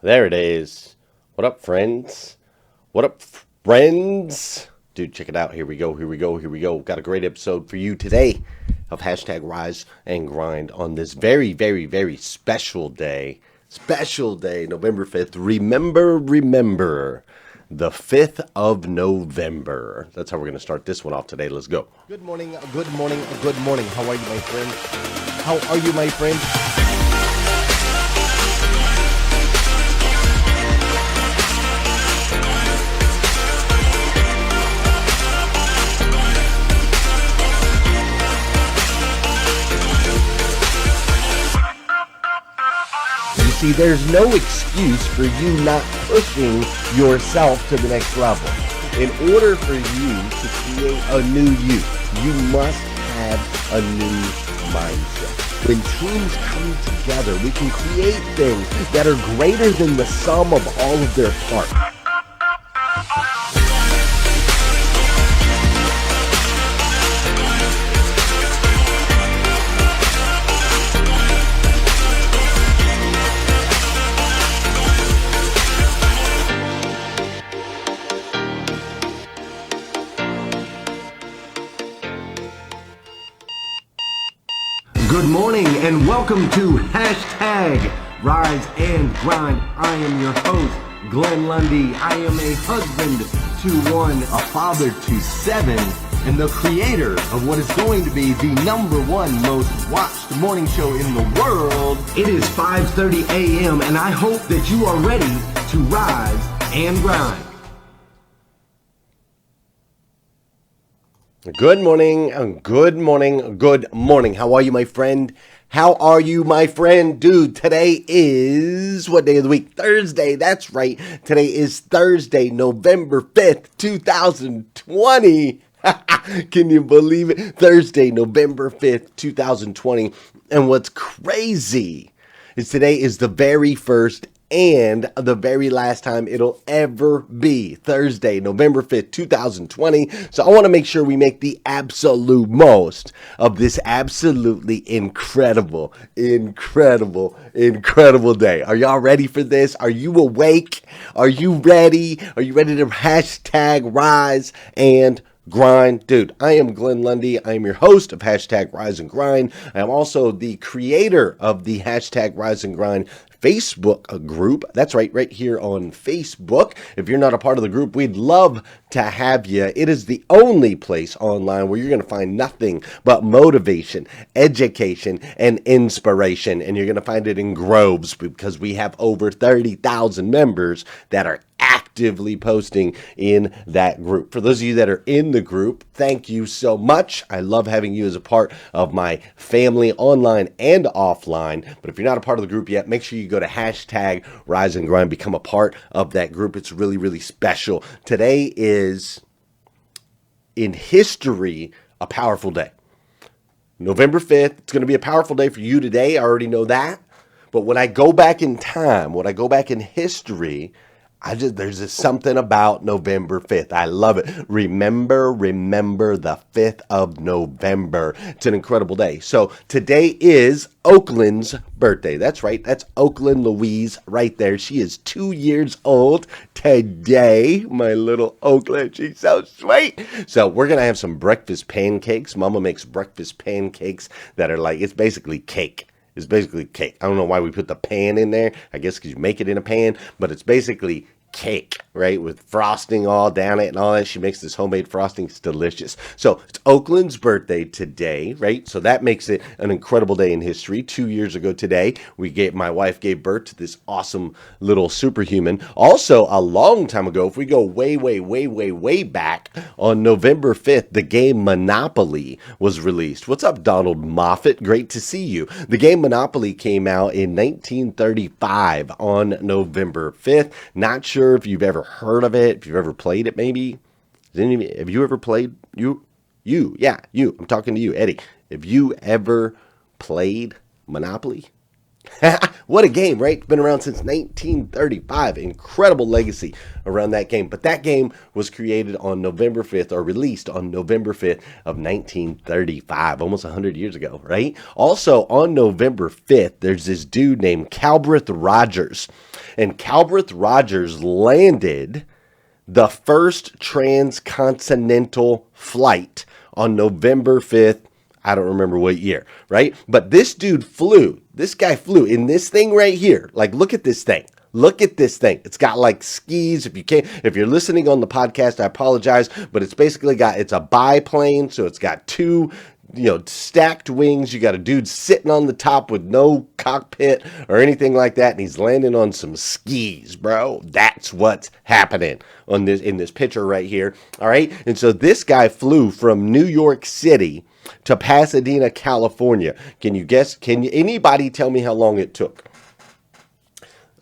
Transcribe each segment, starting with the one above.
There it is. What up, friends? What up, friends? Dude, check it out. Here we go. Here we go. Here we go. Got a great episode for you today of hashtag Rise and Grind on this very, very, very special day. Special day, November 5th. Remember, the 5th of November. That's how we're going to start this one off today. Let's go. Good morning. Good morning. Good morning. How are you, my friend? How are you, my friend? See, there's no excuse for you not pushing yourself to the next level. In order for you to create a new you must have a new mindset. When teams come together, we can create things that are greater than the sum of all of their parts. Good morning and welcome to hashtag Rise and Grind. I am your host, Glenn Lundy. I am a husband to one, a father to seven, and the creator of what is going to be the #1 most watched morning show in the world. It is 5:30 a.m. and I hope that you are ready to rise and grind. Good morning, good morning, good morning. How are you, my friend? How are you, my friend? Dude, today is, what day of the week? Thursday, that's right. Today is Thursday, November 5th, 2020. Can you believe it? Thursday, November 5th, 2020. And what's crazy is today is the very first and the very last time it'll ever be Thursday, November 5th, 2020. So I want to make sure we make the absolute most of this absolutely incredible day. Are y'all ready for this? Are you awake? Are you ready? Are you ready to hashtag rise and grind? Dude, I am Glenn Lundy. I am your host of hashtag Rise and Grind. I am also the creator of the hashtag Rise and Grind Facebook group. That's right here on Facebook. If you're not a part of the group, we'd love to have you. It is the only place online where you're going to find nothing but motivation, education, and inspiration. And you're going to find it in groves because we have over 30,000 members that are actively posting in that group. For those of you that are in the group, thank you so much. I love having you as a part of my family online and offline. But if you're not a part of the group yet, make sure you go to hashtag Rise and Grind, become a part of that group. It's really, really special. Today is, in history, a powerful day. November 5th, it's going to be a powerful day for you today. I already know that. But when I go back in time, when I go back in history, there's just something about November 5th. I love it. Remember the 5th of November. It's an incredible day. So today is Oakland's birthday. That's right. That's Oakland Louise right there. She is 2 years old today. My little Oakland. She's so sweet. So we're going to have some breakfast pancakes. Mama makes breakfast pancakes that are like, it's basically cake. It's basically cake. I don't know why we put the pan in there. I guess because you make it in a pan, but it's basically cake, right? With frosting all down it and all that. She makes this homemade frosting. It's delicious. So it's Oakland's birthday today, right? So that makes it an incredible day in history. 2 years ago today, my wife gave birth to this awesome little superhuman. Also, a long time ago, if we go way back, on November 5th, the game Monopoly was released. What's up, Donald Moffat? Great to see you. The game Monopoly came out in 1935 on November 5th. Not sure if you've ever heard of it, if you've ever played it, maybe. Have you ever played? You. I'm talking to you, Eddie. Have you ever played Monopoly? What a game, right? Been around since 1935. Incredible legacy around that game. But that game was created on November 5th, or released on November 5th of 1935, almost 100 years ago, right? Also, on November 5th, there's this dude named Calbreth Rogers. And Calbreth Rogers landed the first transcontinental flight on November 5th. I don't remember what year, right? But this dude flew. This guy flew in this thing right here. Like, look at this thing. Look at this thing. It's got like skis. If you're listening on the podcast, I apologize, but it's basically it's a biplane. So it's got two, stacked wings. You got a dude sitting on the top with no cockpit or anything like that. And he's landing on some skis, bro. That's what's happening in this picture right here. All right. And so this guy flew from New York City to Pasadena, California. Can you guess? Can anybody tell me how long it took?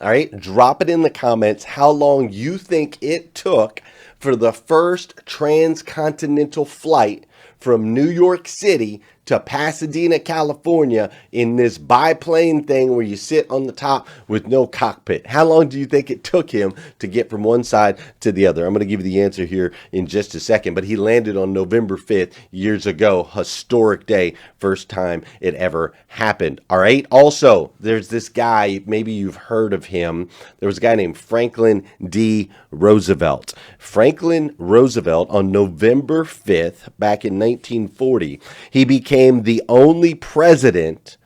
All right, drop it in the comments how long you think it took for the first transcontinental flight from New York City to Pasadena, California in this biplane thing where you sit on the top with no cockpit. How long do you think it took him to get from one side to the other? I'm going to give you the answer here in just a second, but he landed on November 5th years ago. Historic day. First time it ever happened. All right. Also, there's this guy, maybe you've heard of him. There was a guy named Franklin D. Roosevelt. Franklin Roosevelt, on November 5th, back in 1940, he became the only president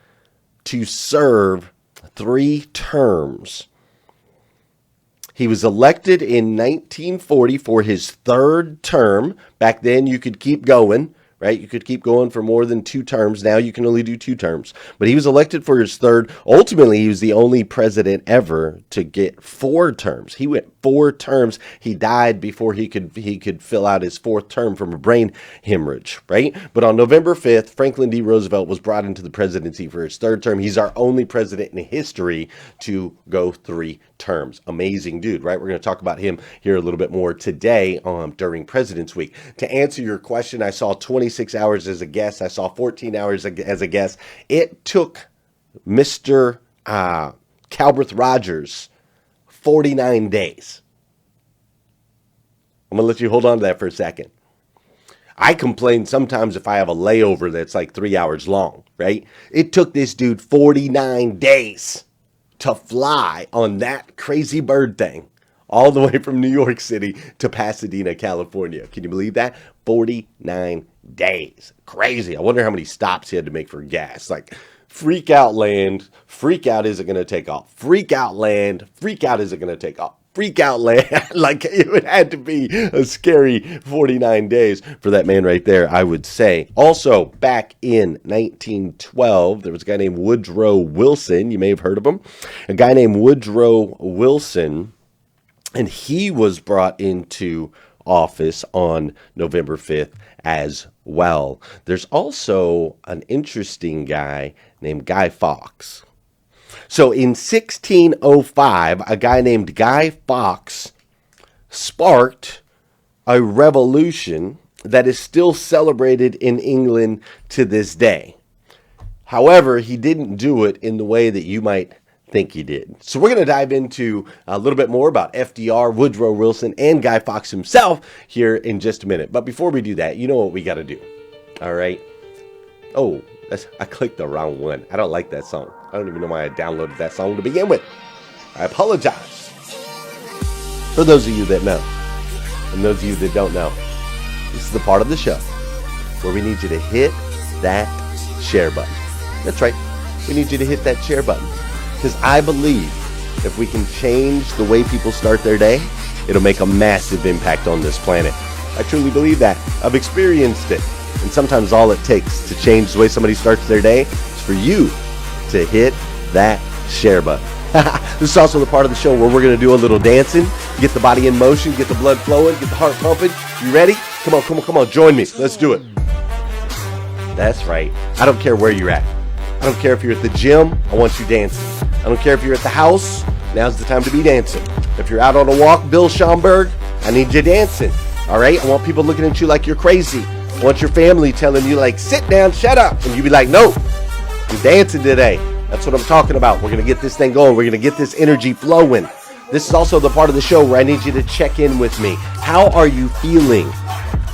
to serve 3 terms. He was elected in 1940 for his 3rd term. Back then, you could keep going, right? You could keep going for more than 2 terms. Now you can only do 2 terms. But he was elected for his 3rd. Ultimately, he was the only president ever to get 4 terms. He went 4 terms. He died before he could fill out his 4th term from a brain hemorrhage, right? But on November 5th, Franklin D. Roosevelt was brought into the presidency for his 3rd term. He's our only president in history to go 3 terms. Amazing dude, right? We're going to talk about him here a little bit more today during President's Week. To answer your question, I saw 26 hours as a guess. I saw 14 hours as a guess. It took Mr. Calbreth Rogers 49 days. I'm going to let you hold on to that for a second. I complain sometimes if I have a layover that's like 3 hours long, right? It took this dude 49 days to fly on that crazy bird thing all the way from New York City to Pasadena, California. Can you believe that? 49 days. Crazy. I wonder how many stops he had to make for gas. Like, freak out land, freak out, is it going to take off? Freak out land, freak out, is it going to take off? Freak out land. Like, it had to be a scary 49 days for that man right there, I would say. Also, back in 1912, there was a guy named Woodrow Wilson. You may have heard of him. A guy named Woodrow Wilson, and he was brought into office on November 5th as well. There's also an interesting guy named Guy Fawkes. So in 1605, a guy named Guy Fawkes sparked a revolution that is still celebrated in England to this day. However, he didn't do it in the way that you might think he did. So we're going to dive into a little bit more about FDR, Woodrow Wilson, and Guy Fawkes himself here in just a minute. But before we do that, you know what we got to do. All right. Oh, I clicked the wrong one. I don't like that song. I don't even know why I downloaded that song to begin with. I apologize. For those of you that know, and those of you that don't know, this is the part of the show where we need you to hit that share button. That's right. We need you to hit that share button. Because I believe if we can change the way people start their day, it'll make a massive impact on this planet. I truly believe that. I've experienced it. And sometimes all it takes to change the way somebody starts their day is for you to hit that share button. This is also the part of the show where we're going to do a little dancing, get the body in motion, get the blood flowing, get the heart pumping. You ready? Come on, join me. Let's do it. That's right. I don't care where you're at. I don't care if you're at the gym, I want you dancing. I don't care if you're at the house, now's the time to be dancing. If you're out on a walk, Bill Schomburg, I need you dancing. All right? I want people looking at you like you're crazy. I want your family telling you, like, sit down, shut up. And you be like, no, you're dancing today. That's what I'm talking about. We're going to get this thing going. We're going to get this energy flowing. This is also the part of the show where I need you to check in with me. How are you feeling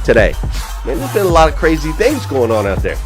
today? Man, there's been a lot of crazy things going on out there.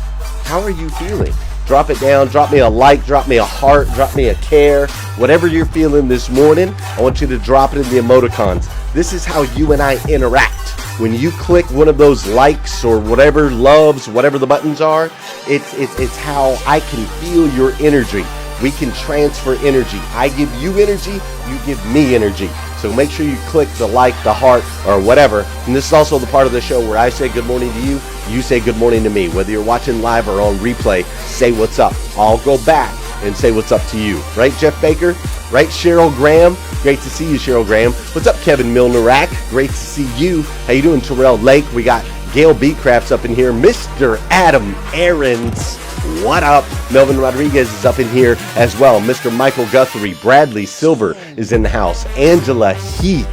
How are you feeling? Drop it down. Drop me a like. Drop me a heart. Drop me a care. Whatever you're feeling this morning, I want you to drop it in the emoticons. This is how you and I interact. When you click one of those likes or whatever, loves, whatever the buttons are, it's how I can feel your energy. We can transfer energy. I give you energy, you give me energy. So make sure you click the like, the heart, or whatever. And this is also the part of the show where I say good morning to you, you say good morning to me. Whether you're watching live or on replay, say what's up. I'll go back and say what's up to you. Right, Jeff Baker? Right, Cheryl Graham? Great to see you, Cheryl Graham. What's up, Kevin Milnerak? Great to see you. How you doing, Terrell Lake? We got Gail Beatcrafts up in here. Mr. Adam Aarons. What up? Melvin Rodriguez is up in here as well. Mr. Michael Guthrie. Bradley Silver is in the house. Angela Heath.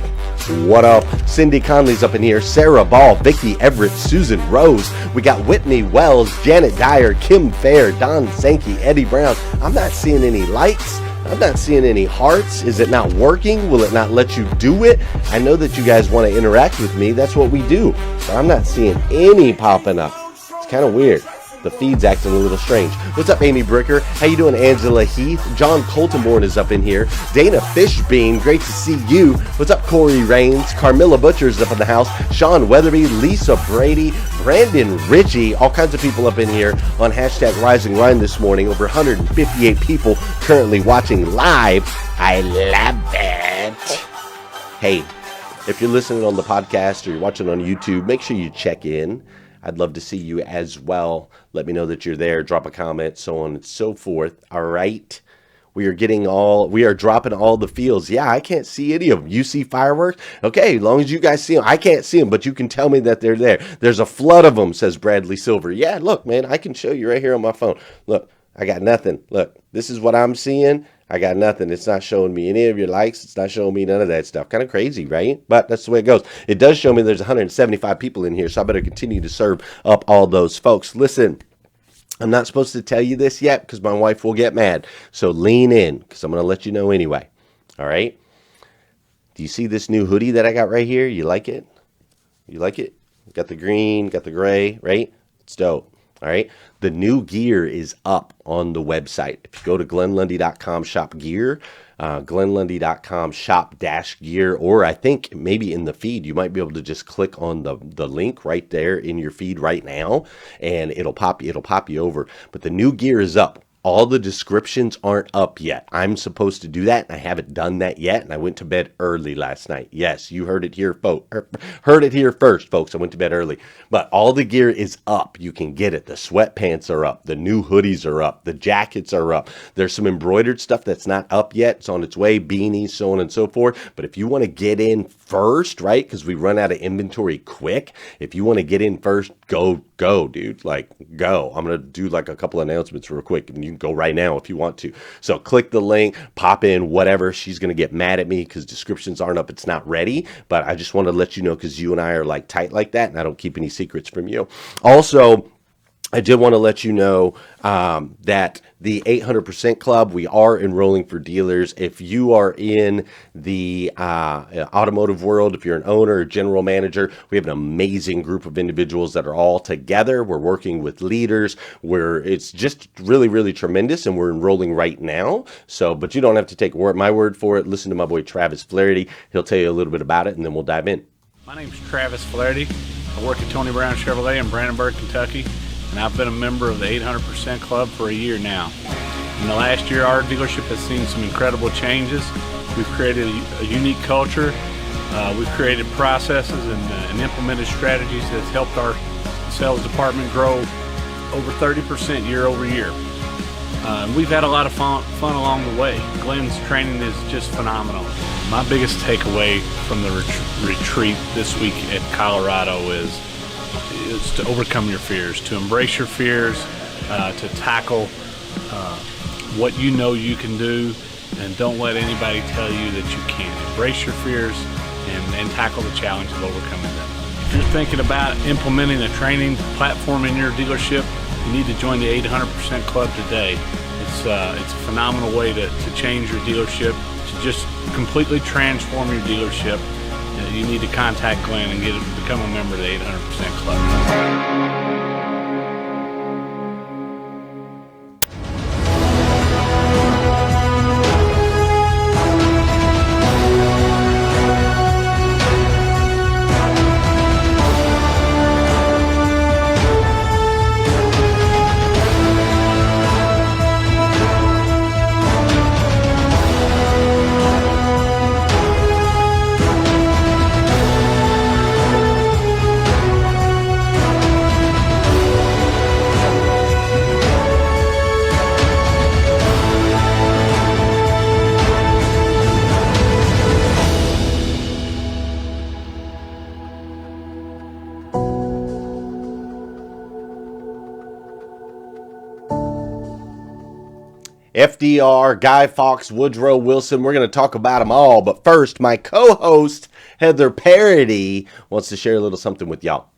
What up? Cindy Conley's up in here. Sarah Ball, Vicky Everett, Susan Rose. We got Whitney Wells, Janet Dyer, Kim Fair, Don Sankey, Eddie Brown. I'm not seeing any likes. I'm not seeing any hearts. Is it not working? Will it not let you do it? I know that you guys want to interact with me. That's what we do. But I'm not seeing any popping up. It's kind of weird. The feed's acting a little strange. What's up, Amy Bricker? How you doing, Angela Heath? John Coltonborn is up in here. Dana Fishbein, great to see you. What's up, Corey Rains? Carmilla Butcher's up in the house. Sean Weatherby, Lisa Brady, Brandon Ritchie, all kinds of people up in here on hashtag Rise and Grind this morning. Over 158 people currently watching live. I love it. Hey, if you're listening on the podcast or you're watching on YouTube, make sure you check in. I'd love to see you as well. Let me know that you're there. Drop a comment, so on and so forth. All right. We are dropping all the fields. Yeah, I can't see any of them. You see fireworks? Okay, as long as you guys see them. I can't see them, but you can tell me that they're there. There's a flood of them, says Bradley Silver. Yeah, look, man, I can show you right here on my phone. Look, I got nothing. Look, this is what I'm seeing. I got nothing. It's not showing me any of your likes. It's not showing me none of that stuff. Kind of crazy, right? But that's the way it goes. It does show me there's 175 people in here, so I better continue to serve up all those folks. Listen, I'm not supposed to tell you this yet because my wife will get mad. So lean in because I'm going to let you know anyway. All right? Do you see this new hoodie that I got right here? You like it? You like it? Got the green, got the gray, right? It's dope. All right. The new gear is up on the website. If you go to glenlundy.com shop gear, glenlundy.com shop dash gear, or I think maybe in the feed, you might be able to just click on the link right there in your feed right now, and it'll pop you over. But the new gear is up. All the descriptions aren't up yet. I'm supposed to do that, and I haven't done that yet, and I went to bed early last night. Yes, you heard it here, heard it here first, folks. I went to bed early. But all the gear is up. You can get it. The sweatpants are up. The new hoodies are up. The jackets are up. There's some embroidered stuff that's not up yet. It's on its way, beanies, so on and so forth. But if you want to get in first, right, because we run out of inventory quick, if you want to get in first, go, dude. Like, go. I'm going to do like a couple announcements real quick, and you can go right now if you want to. So click the link, pop in, whatever. She's going to get mad at me because descriptions aren't up. It's not ready. But I just want to let you know because you and I are like tight like that, and I don't keep any secrets from you. Also, I did want to let you know that the 800% Club, we are enrolling for dealers. If you are in the automotive world, if you're an owner or general manager, we have an amazing group of individuals that are all together. We're working with leaders where it's just really, really tremendous, and we're enrolling right now. So, but you don't have to take my word for it. Listen to my boy Travis Flaherty. He'll tell you a little bit about it, and then we'll dive in. My name's Travis Flaherty. I work at Tony Brown Chevrolet in Brandenburg, Kentucky, and I've been a member of the 800% Club for a year now. In the last year, our dealership has seen some incredible changes. We've created a unique culture. We've created processes and implemented strategies that's helped our sales department grow over 30% year over year. We've had a lot of fun along the way. Glenn's training is just phenomenal. My biggest takeaway from the retreat this week at Colorado is to overcome your fears, to embrace your fears, to tackle what you know you can do, and don't let anybody tell you that you can't. Embrace your fears and tackle the challenge of overcoming them. If you're thinking about implementing a training platform in your dealership, you need to join the 800% Club today. It's a phenomenal way to change your dealership, to just completely transform your dealership. You need to contact Glenn and become a member of the 800% Club. FDR, Guy Fawkes, Woodrow Wilson. We're going to talk about them all. But first, my co-host, Heather Parody, wants to share a little something with y'all.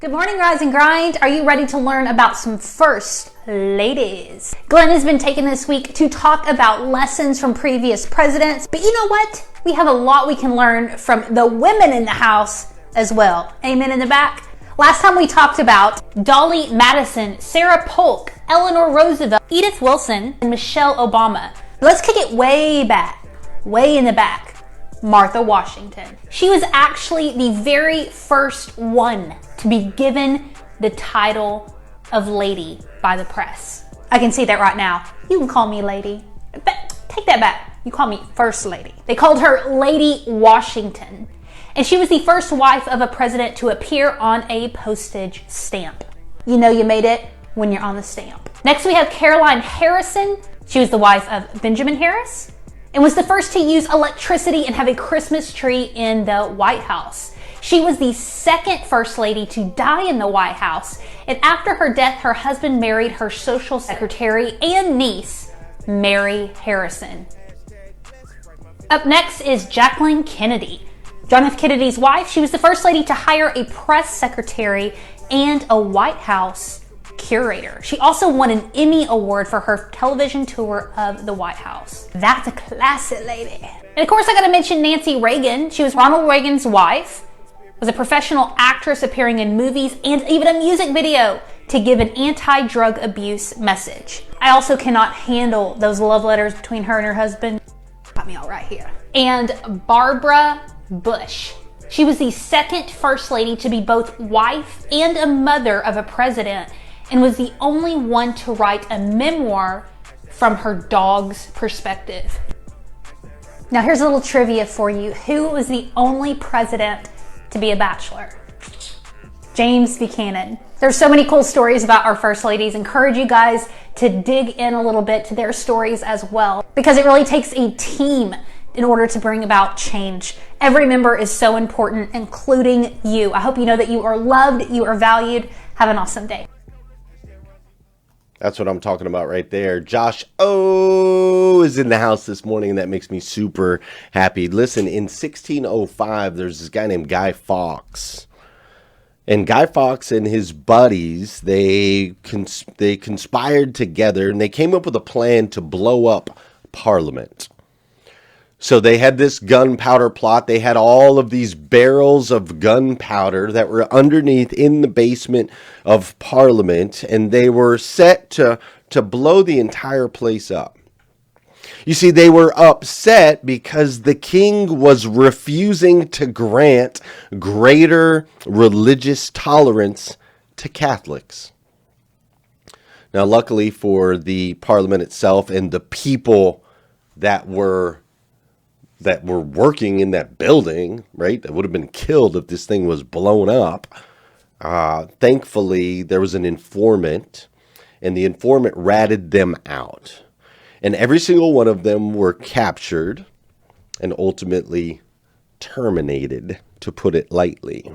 Good morning, Rise and Grind. Are you ready to learn about some first ladies? Glenn has been taken this week to talk about lessons from previous presidents. But you know what? We have a lot we can learn from the women in the house as well. Amen in the back. Last time we talked about Dolly Madison, Sarah Polk, Eleanor Roosevelt, Edith Wilson, and Michelle Obama. Let's kick it way back, way in the back. Martha Washington. She was actually the very first one to be given the title of lady by the press. I can say that right now. You can call me lady. But take that back. You call me first lady. They called her Lady Washington. And she was the first wife of a president to appear on a postage stamp. You know you made it when you're on the stamp. Next we have Caroline Harrison. She was the wife of Benjamin Harris and was the first to use electricity and have a Christmas tree in the White House. She was the second first lady to die in the White House. And after her death, her husband married her social secretary and niece, Mary Harrison. Up next is Jacqueline Kennedy. John F. Kennedy's wife. She was the first lady to hire a press secretary and a White House curator. She also won an Emmy Award for her television tour of the White House. That's a classy lady. And of course, I gotta mention Nancy Reagan. She was Ronald Reagan's wife, was a professional actress appearing in movies and even a music video to give an anti-drug abuse message. I also cannot handle those love letters between her and her husband. Got me all right here. And Barbara Bush. She was the second first lady to be both wife and a mother of a president and was the only one to write a memoir from her dog's perspective. Now here's a little trivia for you. Who was the only president to be a bachelor? James Buchanan. There's so many cool stories about our first ladies. Encourage you guys to dig in a little bit to their stories as well, because it really takes a team in order to bring about change. Every member is so important, including you. I hope you know that you are loved, you are valued. Have an awesome day. That's what I'm talking about right there. Josh O is in the house this morning, and that makes me super happy. Listen, in 1605, there's this guy named Guy Fawkes. And Guy Fawkes and his buddies, they conspired together, and they came up with a plan to blow up Parliament. So they had this gunpowder plot. They had all of these barrels of gunpowder that were underneath in the basement of Parliament, and they were set to blow the entire place up. You see, they were upset because the king was refusing to grant greater religious tolerance to Catholics. Now, luckily for the Parliament itself and the people that were working in that building, right, that would have been killed if this thing was blown up. Thankfully, there was an informant, and the informant ratted them out. And every single one of them were captured and ultimately terminated, to put it lightly.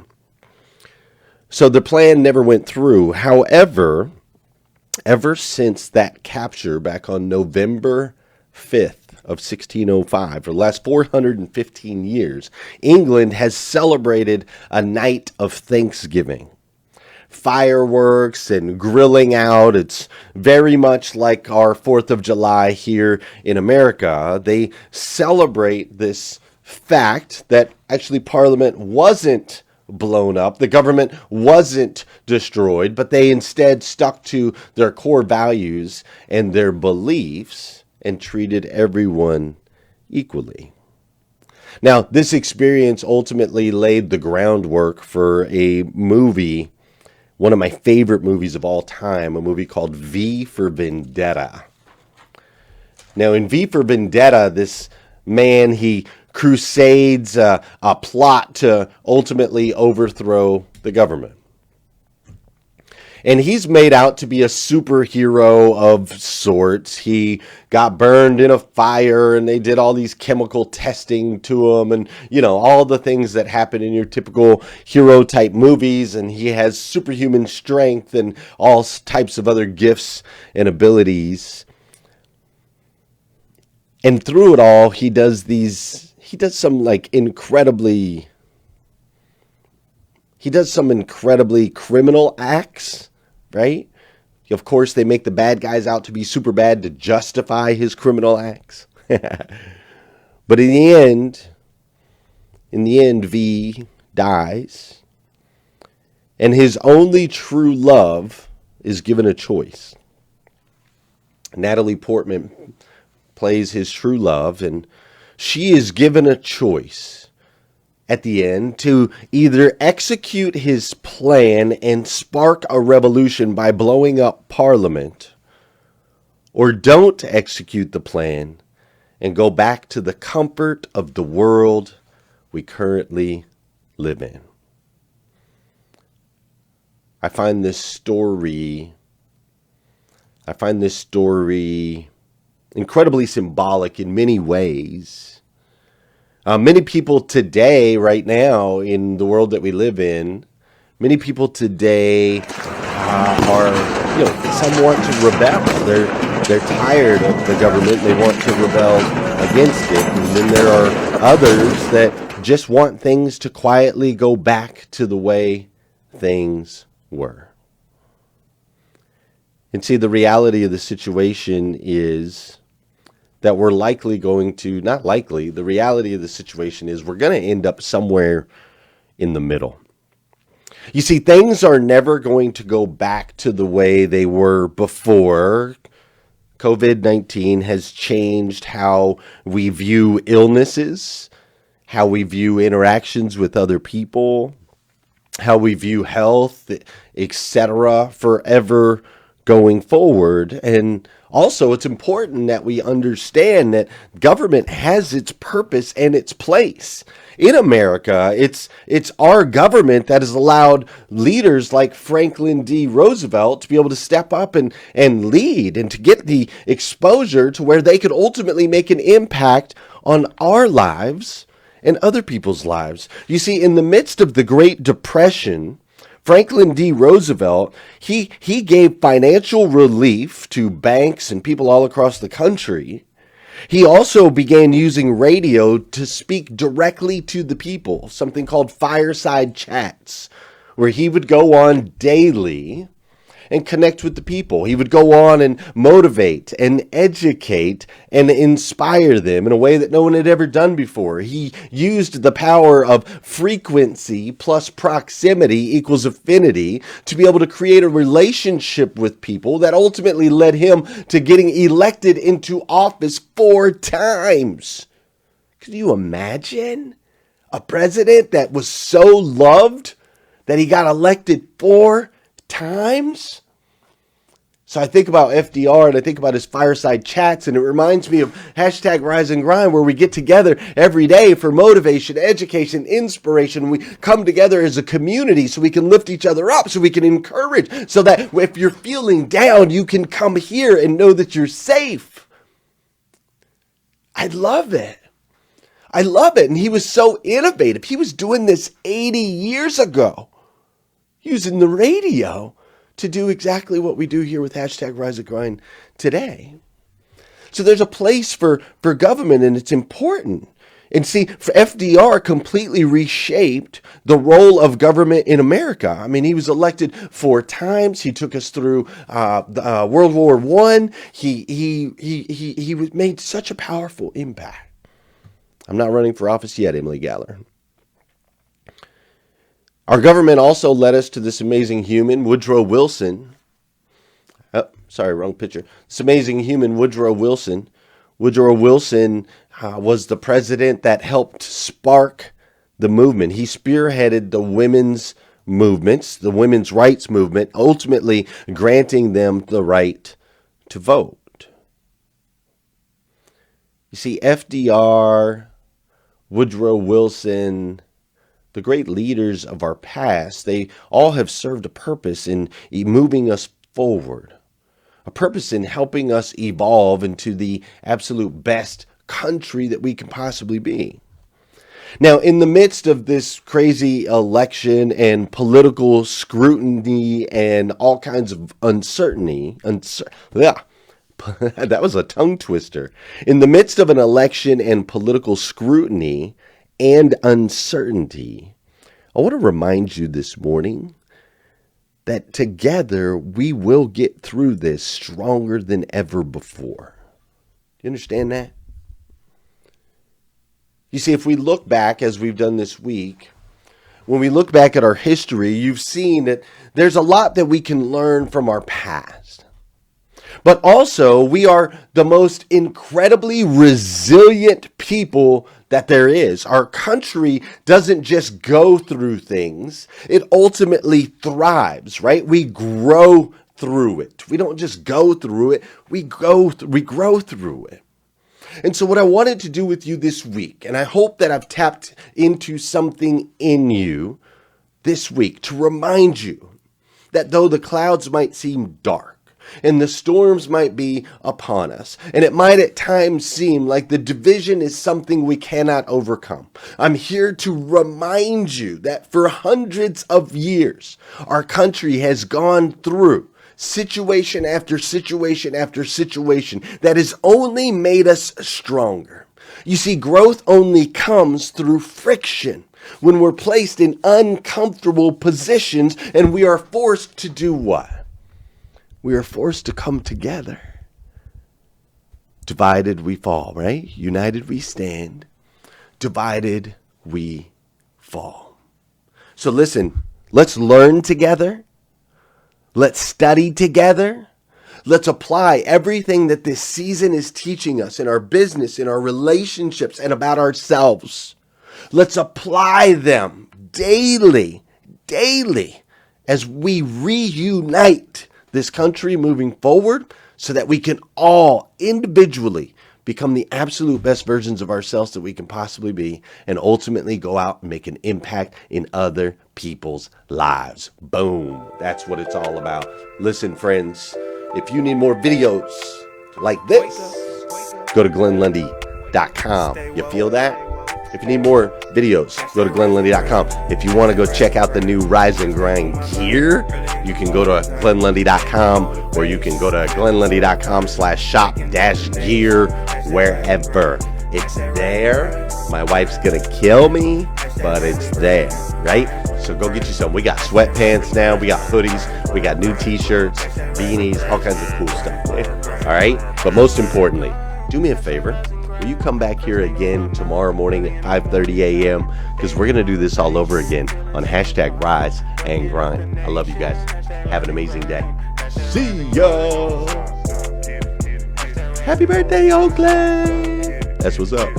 So the plan never went through. However, ever since that capture back on November 5th, of 1605, for the last 415 years, England has celebrated a night of Thanksgiving. Fireworks and grilling out. It's very much like our 4th of July here in America. They celebrate this fact that actually Parliament wasn't blown up, the government wasn't destroyed, but they instead stuck to their core values and their beliefs and treated everyone equally. Now, this experience ultimately laid the groundwork for a movie, one of my favorite movies of all time, a movie called V for Vendetta. Now, in V for Vendetta, this man, he crusades a plot to ultimately overthrow the government. And he's made out to be a superhero of sorts. He got burned in a fire and they did all these chemical testing to him and, all the things that happen in your typical hero type movies. And he has superhuman strength and all types of other gifts and abilities. And through it all, he does some incredibly criminal acts, right? Of course, they make the bad guys out to be super bad to justify his criminal acts. But in the end, V dies, and his only true love is given a choice. Natalie Portman plays his true love, and she is given a choice at the end to either execute his plan and spark a revolution by blowing up Parliament, or don't execute the plan and go back to the comfort of the world we currently live in. I find this story incredibly symbolic in many ways. Many people today, right now, in the world that we live in, many people today are, some want to rebel. They're tired of the government. They want to rebel against it. And then there are others that just want things to quietly go back to the way things were. And see, the reality of the situation is that we're likely going to, not likely, the reality of the situation is we're going to end up somewhere in the middle. You see, things are never going to go back to the way they were before. COVID-19 has changed how we view illnesses, how we view interactions with other people, how we view health, etc., forever going forward. And also, it's important that we understand that government has its purpose and its place. In America, it's our government that has allowed leaders like Franklin D. Roosevelt to be able to step up and lead and to get the exposure to where they could ultimately make an impact on our lives and other people's lives. You see, in the midst of the Great Depression, Franklin D. Roosevelt, he gave financial relief to banks and people all across the country. He also began using radio to speak directly to the people, something called fireside chats, where he would go on daily and connect with the people. He would go on and motivate and educate and inspire them in a way that no one had ever done before. He used the power of frequency plus proximity equals affinity to be able to create a relationship with people that ultimately led him to getting elected into office 4 times. Could you imagine a president that was so loved that he got elected 4 times? So I think about FDR and I think about his fireside chats, and it reminds me of hashtag Rise and Grind, where we get together every day for motivation, education, inspiration. We come together as a community so we can lift each other up, so we can encourage, so that if you're feeling down, you can come here and know that you're safe. I love it. I love it. And he was so innovative. He was doing this 80 years ago, using the radio to do exactly what we do here with hashtag Rise and Grind today. So there's a place for government, and it's important. And see, FDR completely reshaped the role of government in America. I mean, he was elected 4 times. He took us through World War I. He made such a powerful impact. I'm not running for office yet, Emily Galler. Our government also led us to this amazing human, Woodrow Wilson. Oh, sorry, wrong picture. This amazing human, Woodrow Wilson. Woodrow Wilson was the president that helped spark the movement. He spearheaded the women's movements, the women's rights movement, ultimately granting them the right to vote. You see, FDR, Woodrow Wilson, the great leaders of our past, they all have served a purpose in moving us forward, a purpose in helping us evolve into the absolute best country that we can possibly be. Now, in the midst of this crazy election and political scrutiny and all kinds of uncertainty, that was a tongue twister. In the midst of an election and political scrutiny and uncertainty, I want to remind you this morning that together we will get through this stronger than ever before. Do you understand that? You see, if we look back, as we've done this week, when we look back at our history, you've seen that there's a lot that we can learn from our past. But also, we are the most incredibly resilient people that there is. Our country doesn't just go through things. It ultimately thrives, right? We grow through it. We don't just go through it. We grow through it. And so what I wanted to do with you this week, and I hope that I've tapped into something in you this week to remind you that though the clouds might seem dark, and the storms might be upon us, and it might at times seem like the division is something we cannot overcome, I'm here to remind you that for hundreds of years, our country has gone through situation after situation after situation that has only made us stronger. You see, growth only comes through friction, when we're placed in uncomfortable positions and we are forced to do what? We are forced to come together. Divided we fall, right? United we stand. Divided we fall. So listen, let's learn together. Let's study together. Let's apply everything that this season is teaching us in our business, in our relationships, and about ourselves. Let's apply them daily, as we reunite this country moving forward so that we can all individually become the absolute best versions of ourselves that we can possibly be, and ultimately go out and make an impact in other people's lives. Boom. That's what it's all about. Listen, friends, if you need more videos like this, go to glennlundy.com. You feel that? If you need more videos, go to glennlundy.com. If you want to go check out the new Rise and Grind gear, you can go to glennlundy.com, or you can go to glennlundy.com/shop-gear, wherever. It's there. My wife's going to kill me, but it's there, right? So go get you some. We got sweatpants now. We got hoodies. We got new t-shirts, beanies, all kinds of cool stuff. All right? But most importantly, do me a favor. Will you come back here again tomorrow morning at 5:30 a.m. because we're going to do this all over again on #RiseAndGrind. I love you guys. Have an amazing day. See ya. Happy birthday, Oakland. That's what's up.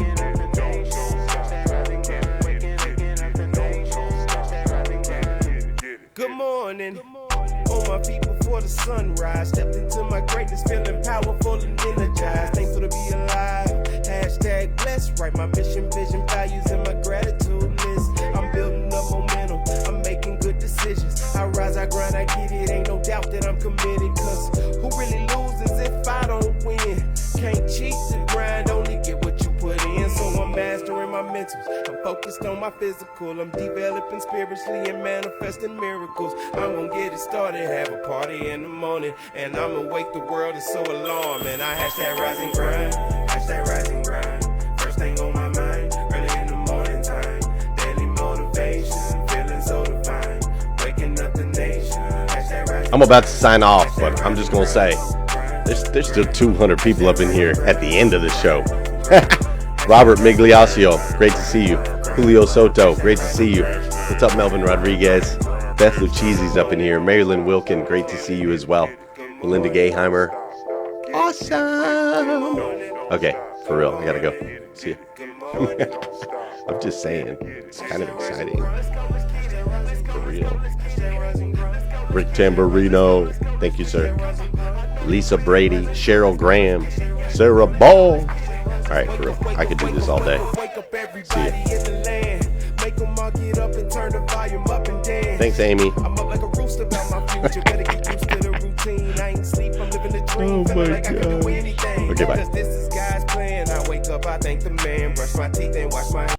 Good morning. On my feet before the sunrise. Stepped into my greatness, feeling powerful and energized. Thankful to be alive. #blessed. Write my mission, vision, values, and my gratitude list. I'm building up momentum. I'm making good decisions. I rise, I grind, I get it. Ain't no doubt that I'm committed. Cause who really loses if I don't win? Can't cheat the grind, only get what you put in. So I'm mastering my my mentals. I'm focused on my physical. I'm developing spiritually and manifesting miracles. I'm gonna get it started, have a party in the morning, and I'ma wake the world is so alarming. I hashtag rise and grind, hashtag rise and grind. First thing on my mind, early in the morning time. Daily motivation, feeling so divine. Waking up the nation. Hashtag rise and I'm about to sign off, but I'm just gonna say there's still 200 people up in here at the end of the show. Robert Migliaccio, great to see you. Julio Soto, great to see you. What's up, Melvin Rodriguez? Beth Lucchesi's up in here. Marilyn Wilkin, great to see you as well. Melinda Gayheimer, awesome. Okay, for real, I gotta go. See ya. I'm just saying, it's kind of exciting. For real. Rick Tamburino, thank you, sir. Lisa Brady, Cheryl Graham, Sarah Ball. All right, for real, I could do this all day. See ya. Thanks, Amy. I'm up like a rooster about my future. Better get used to the routine. I ain't sleep, I'm living the dream. Oh Feel my like I can do God. anything. Okay, bye. Because this is God's plan. I wake up, I thank the man, brush my teeth and wash my